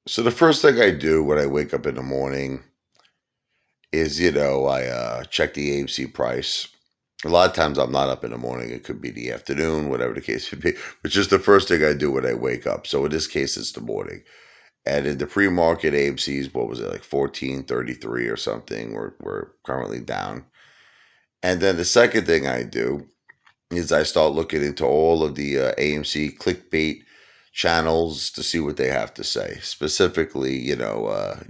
So the first thing I do when I wake up in the morning is, I check the AMC price. A lot of times I'm not up in the morning. It could be the afternoon, whatever the case may be. Which is the first thing I do when I wake up. So in this case, it's the morning. And in the pre-market AMC's, what was it, like 14.33 or something? We're currently down. And then the second thing I do is I start looking into all of the AMC clickbait channels to see what they have to say. Specifically,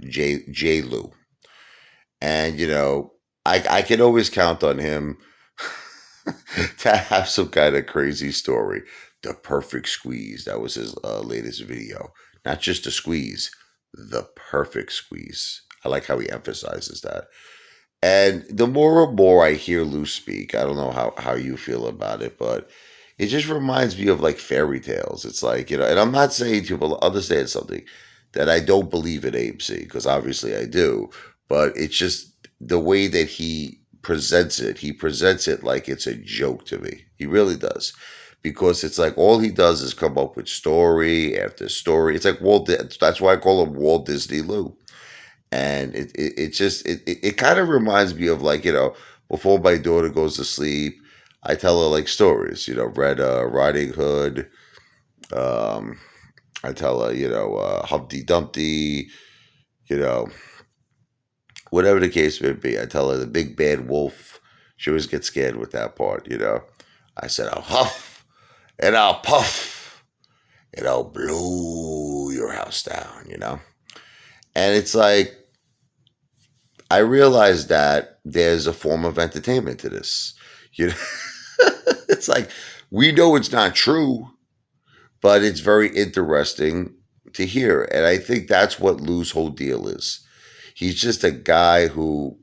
J Lou. And I can always count on him to have some kind of crazy story. The perfect squeeze. That was his latest video. Not just a squeeze, the perfect squeeze. I like how he emphasizes that. And the more and more I hear Lou speak, I don't know how you feel about it, but it just reminds me of like fairy tales. It's like, and I'm not saying to people understand something that I don't believe in AMC, because obviously I do, but it's just the way that he presents it. He presents it like it's a joke to me. He really does. Because it's like all he does is come up with story after story. It's like that's why I call him Walt Disney Lou. And it kind of reminds me of, like, before my daughter goes to sleep, I tell her like stories, Red Riding Hood. um I tell her, Humpty Dumpty, you know whatever the case may be. I tell her the big bad wolf. She always gets scared with that part. I said, I'll huff and I'll puff and I'll blow your house down. And it's like, I realize that there's a form of entertainment to this. You know, it's like, we know it's not true, but it's very interesting to hear. And I think that's what Lou's whole deal is. He's just a guy who,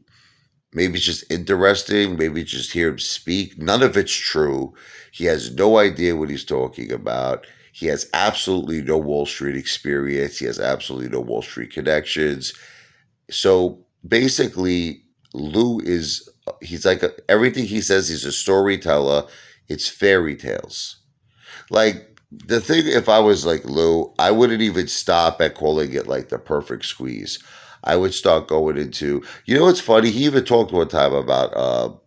maybe it's just interesting, maybe just hear him speak. None of it's true. He has no idea what he's talking about. He has absolutely no Wall Street experience. He has absolutely no Wall Street connections. So basically, Lou he's like everything he says, he's a storyteller. It's fairy tales. Like, the thing, if I was like Lou, I wouldn't even stop at calling it like the perfect squeeze. I would start going into, what's funny? He even talked one time about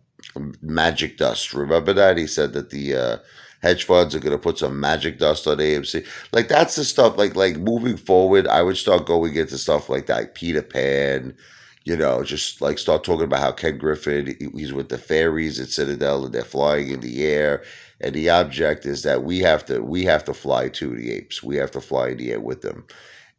magic dust. Remember that? He said that the hedge funds are going to put some magic dust on AMC. Like, that's the stuff, like moving forward, I would start going into stuff like that, like Peter Pan, just like start talking about how Ken Griffin, he's with the fairies at Citadel and they're flying in the air. And the object is that we have to fly to the apes. We have to fly in the air with them.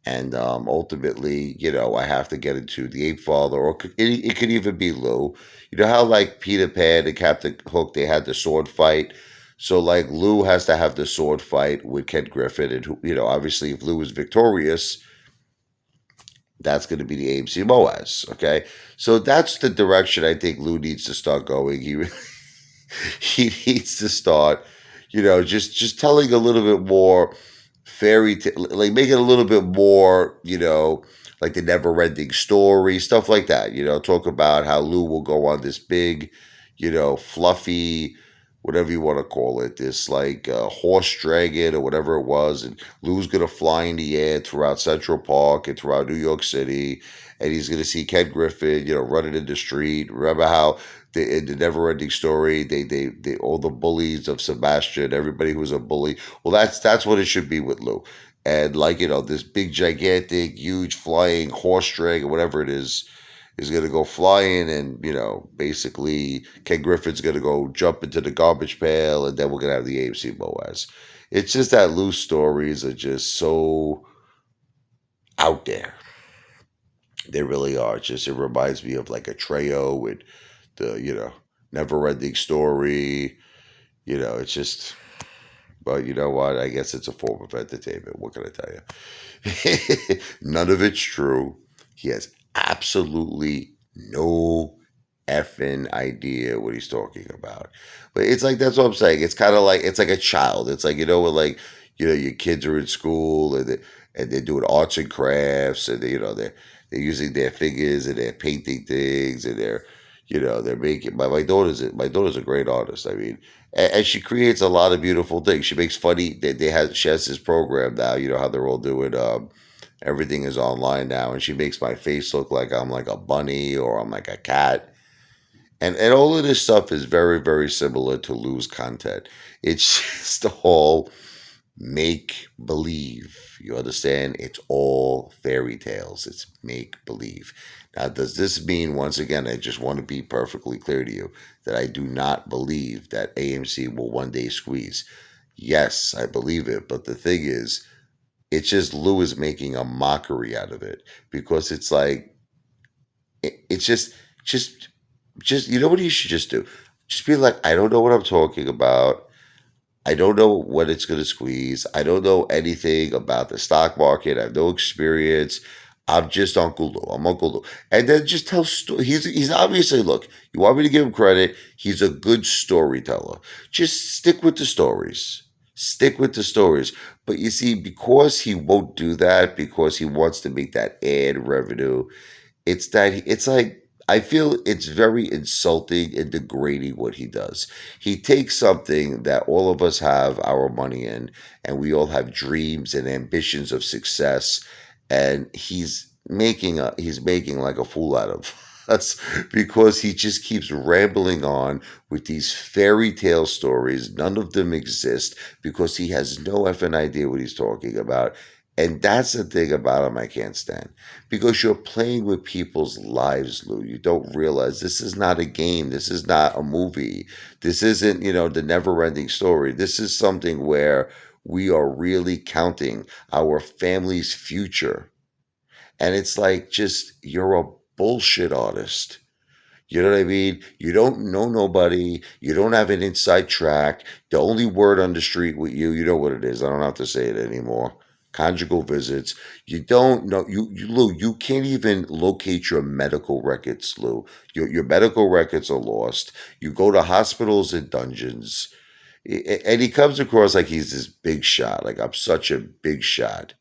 And ultimately, I have to get into the Apefather, or it could even be Lou. You know how, like, Peter Pan and Captain Hook, they had the sword fight. So, like, Lou has to have the sword fight with Ken Griffin, and obviously, if Lou is victorious, that's going to be the AMC Moaz. Okay, so that's the direction I think Lou needs to start going. He needs to start, just telling a little bit more like, make it a little bit more, like the never ending story, stuff like that. Talk about how Lou will go on this big, fluffy, whatever you want to call it, this like horse dragon or whatever it was, and Lou's gonna fly in the air throughout Central Park and throughout New York City, and he's gonna see Ken Griffin, running in the street. Remember how in the never ending story, they all the bullies of Sebastian, everybody who was a bully. Well, that's what it should be with Lou. And, like, this big gigantic huge flying horse dragon, whatever it is going to go flying, and basically Ken Griffin's going to go jump into the garbage pail, and then we're going to have the AMC Boaz. It's just that Lou stories are just so out there. They really are. It reminds me of like a Treo with the never ending story. It's just. But you know what? I guess it's a form of entertainment. What can I tell you? None of it's true. He has absolutely no effing idea what he's talking about. But it's like, that's what I'm saying. It's kind of like, it's like a child. It's like, when, like, your kids are in school, and they're doing arts and crafts, and they're using their fingers, and they're painting things, and they're making, my daughter's a great artist. I mean, and she creates a lot of beautiful things. She makes funny. She has this program now. You know how they're all doing Everything is online now, and she makes my face look like I'm like a bunny or I'm like a cat. And all of this stuff is very, very similar to Lou's content. It's just all make believe. You understand? It's all fairy tales. It's make believe. Now, does this mean, once again, I just want to be perfectly clear to you, that I do not believe that AMC will one day squeeze? Yes, I believe it. But the thing is, it's just Lou is making a mockery out of it, because it's like, it's just, you know what you should just do? Just be like, I don't know what I'm talking about. I don't know what it's going to squeeze. I don't know anything about the stock market. I have no experience. I'm just Uncle Lou. I'm Uncle Lou. And then just tell he's obviously, look, you want me to give him credit, he's a good storyteller. Just stick with the stories. Stick with the stories. But you see, because he won't do that, because he wants to make that ad revenue, it's like, I feel it's very insulting and degrading what he does. He takes something that all of us have our money in, and we all have dreams and ambitions of success, and he's making like a fool out of us, because he just keeps rambling on with these fairy tale stories. None of them exist, because he has no effing idea what he's talking about. And that's the thing about him I can't stand, because you're playing with people's lives, Lou. You don't realize this is not a game. This is not a movie. This isn't, the never ending story. This is something where we are really counting our family's future. And it's like, just, you're a bullshit artist. You know what I mean? You don't know nobody. You don't have an inside track. The only word on the street with you know what it is. I don't have to say it anymore. Conjugal visits. You don't know, Lou. You can't even locate your medical records, Lou. Your medical records are lost. You go to hospitals and dungeons, and he comes across like he's this big shot. Like, I'm such a big shot.